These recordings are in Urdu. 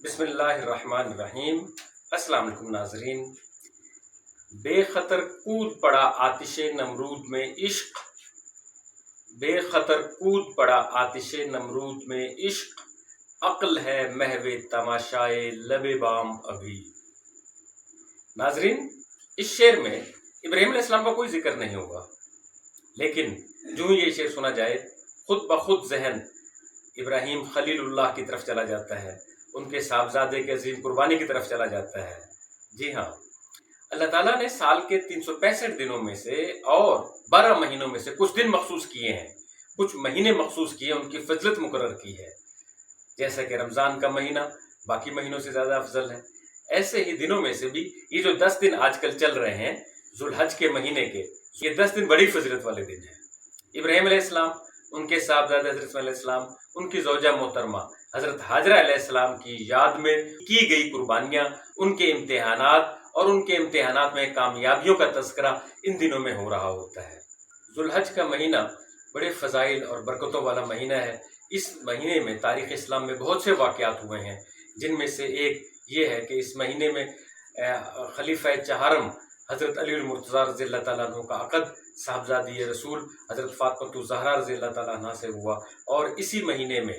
بسم اللہ الرحمن الرحیم۔ السلام علیکم ناظرین۔ بے خطر کود پڑا آتش نمرود میں عشق، بے خطر کود پڑا آتش نمرود میں عشق، عقل ہے محو تماشائے لب بام ابھی۔ ناظرین، اس شعر میں ابراہیم علیہ السلام کا کوئی ذکر نہیں ہوگا، لیکن جو یہ شعر سنا جائے خود بخود ذہن ابراہیم خلیل اللہ کی طرف چلا جاتا ہے، ان کے صاحبزادے کے عظیم قربانی کی طرف چلا جاتا ہے۔ جی ہاں، اللہ تعالیٰ نے سال کے 365 دنوں میں سے اور 12 مہینوں میں سے کچھ دن مخصوص کیے ہیں، کچھ مہینے مخصوص کیے ہیں، ان کی فضیلت مقرر کی ہے، جیسا کہ رمضان کا مہینہ باقی مہینوں سے زیادہ افضل ہے۔ ایسے ہی دنوں میں سے بھی یہ جو 10 دن آج کل چل رہے ہیں ذوالحج کے مہینے کے، یہ 10 دن بڑی فضیلت والے دن ہیں۔ ابراہیم علیہ السلام، ان کے صاحبزادے حضرت اسماعیل علیہ السلام، ان کی زوجہ محترمہ حضرت ہاجرہ علیہ السلام کی یاد میں کی گئی قربانیاں، ان کے امتحانات اور ان کے امتحانات میں کامیابیوں کا تذکرہ ان دنوں میں ہو رہا ہوتا ہے۔ ذوالحج کا مہینہ بڑے فضائل اور برکتوں والا مہینہ ہے۔ اس مہینے میں تاریخ اسلام میں بہت سے واقعات ہوئے ہیں، جن میں سے ایک یہ ہے کہ اس مہینے میں خلیفہ چہارم حضرت علی المرتضیٰ رضی اللہ تعالیٰ عنہ کا عقد صاحبزادی رسول حضرت فاطمہ الزہرا رضی اللہ تعالیٰ عنہ سے ہوا، اور اسی مہینے میں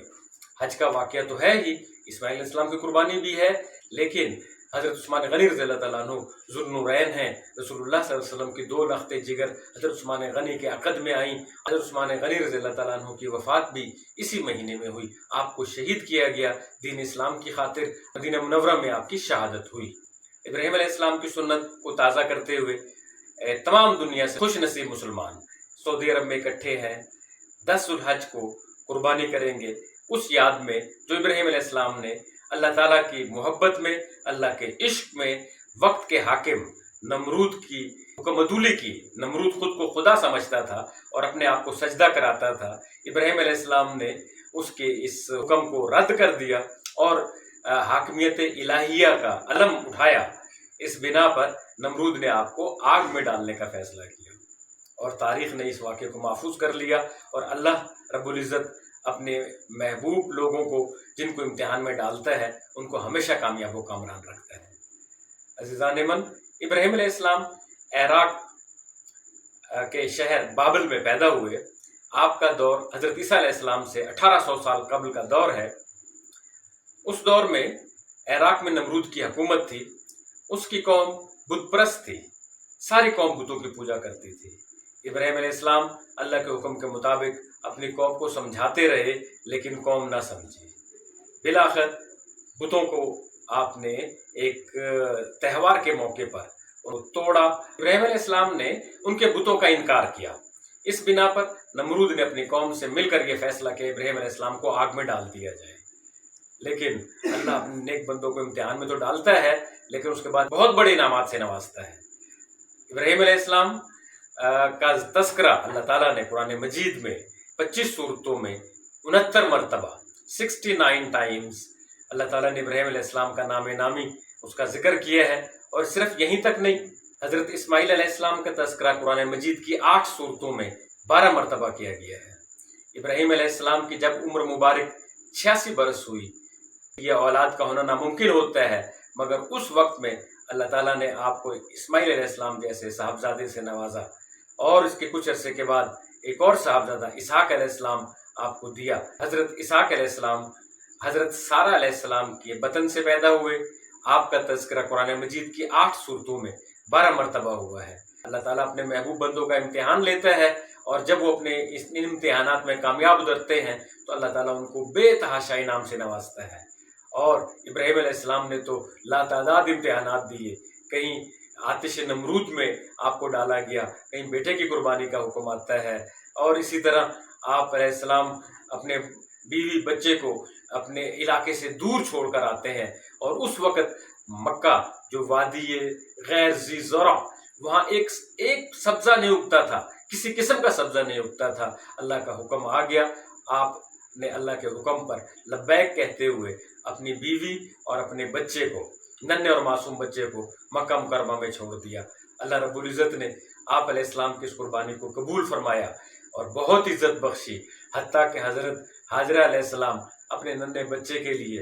حج کا واقعہ تو ہے ہی، اسماعیل علیہ السلام کی قربانی بھی ہے، لیکن حضرت عثمان غنی رضی اللہ تعالیٰ عنہ ذوالنورین ہیں، رسول اللہ صلی اللہ علیہ وسلم کی 2 لخت جگر حضرت عثمان غنی کے عقد میں آئیں۔ حضرت عثمان غنی رضی اللہ تعالیٰ عنہ کی وفات بھی اسی مہینے میں ہوئی، آپ کو شہید کیا گیا دین اسلام کی خاطر، مدینہ منورہ میں آپ کی شہادت ہوئی۔ ابراہیم علیہ السلام کی سنت کو تازہ کرتے ہوئے تمام دنیا سے خوش نصیب مسلمان سعودی عرب میں اکٹھے ہیں، 10 ذوالحج کو قربانی کریں گے، اس یاد میں جو ابراہیم علیہ السلام نے اللہ تعالیٰ کی محبت میں، اللہ کے عشق میں وقت کے حاکم نمرود کی حکم عدولی کی۔ نمرود خود کو خدا سمجھتا تھا اور اپنے آپ کو سجدہ کراتا تھا۔ ابراہیم علیہ السلام نے اس کے اس حکم کو رد کر دیا اور حاکمیت الہیہ کا علم اٹھایا۔ اس بنا پر نمرود نے آپ کو آگ میں ڈالنے کا فیصلہ کیا، اور تاریخ نے اس واقعے کو محفوظ کر لیا، اور اللہ رب العزت اپنے محبوب لوگوں کو جن کو امتحان میں ڈالتا ہے ان کو ہمیشہ کامیاب و کامران رکھتا ہے۔ عزیزان من، ابراہیم علیہ السلام عراق کے شہر بابل میں پیدا ہوئے۔ آپ کا دور حضرت عیسیٰ علیہ السلام سے 1800 سال قبل کا دور ہے۔ اس دور میں عراق میں نمرود کی حکومت تھی، اس کی قوم بت پرست تھی، ساری قوم بتوں کی پوجا کرتی تھی۔ ابراہیم علیہ السلام اللہ کے حکم کے مطابق اپنی قوم کو سمجھاتے رہے، لیکن قوم نہ سمجھی۔ بالآخر بتوں کو آپ نے ایک تہوار کے موقع پر توڑا۔ ابراہیم علیہ السلام نے ان کے بتوں کا انکار کیا۔ اس بنا پر نمرود نے اپنی قوم سے مل کر یہ فیصلہ کیا ابراہیم علیہ السلام کو آگ میں ڈال دیا جائے۔ لیکن اللہ اپنے نیک بندوں کو امتحان میں تو ڈالتا ہے، لیکن اس کے بعد بہت بڑے انعامات سے نوازتا ہے۔ ابراہیم علیہ السلام کا تذکرہ اللہ تعالیٰ نے قرآن مجید میں 25 سورتوں میں 69 مرتبہ 69 ٹائمز اللہ تعالیٰ نے ابراہیم علیہ السلام کا نام نامی اس کا ذکر کیا ہے۔ اور صرف یہیں تک نہیں، حضرت اسماعیل علیہ السلام کا تذکرہ قرآن مجید کی 8 سورتوں میں 12 مرتبہ کیا گیا ہے۔ ابراہیم علیہ السلام کی جب عمر مبارک 86 برس ہوئی، یہ اولاد کا ہونا ناممکن ہوتا ہے، مگر اس وقت میں اللہ تعالیٰ نے آپ کو اسماعیل علیہ السلام جیسے صاحبزادے سے نوازا، اور اس کے کچھ عرصے کے بعد ایک اور صاحبزادہ اسحاق علیہ السلام آپ کو دیا۔ حضرت اسحاق علیہ السلام حضرت سارہ علیہ السلام کے بطن سے پیدا ہوئے۔ آپ کا تذکرہ قرآن مجید کی 8 سورتوں میں 12 مرتبہ ہوا ہے۔ اللہ تعالیٰ اپنے محبوب بندوں کا امتحان لیتا ہے، اور جب وہ اپنے ان امتحانات میں کامیاب اترتے ہیں تو اللہ تعالیٰ ان کو بے تحاشا انعام سے نوازتا ہے۔ اور ابراہیم علیہ السلام نے تو لاتعداد امتحانات دیے، کہیں آتش نمرود میں آپ کو ڈالا گیا، کہیں بیٹے کی قربانی کا حکم آتا ہے، اور اسی طرح آپ علیہ السلام اپنے بیوی بچے کو اپنے علاقے سے دور چھوڑ کر آتے ہیں، اور اس وقت مکہ جو وادی غیر ذی زرع، وہاں ایک سبزہ نہیں اگتا تھا، کسی قسم کا سبزہ نہیں اگتا تھا۔ اللہ کا حکم آ گیا، آپ نے اللہ کے حکم پر لبیک کہتے ہوئے اپنی بیوی اور اپنے بچے کو، ننھے اور معصوم بچے کو مکہ مکرمہ میں چھوڑ دیا۔ اللہ رب العزت نے آپ علیہ السلام کی اس قربانی کو قبول فرمایا اور بہت عزت بخشی، حتیٰ کہ حضرت ہاجرہ علیہ السلام اپنے ننھے بچے کے لیے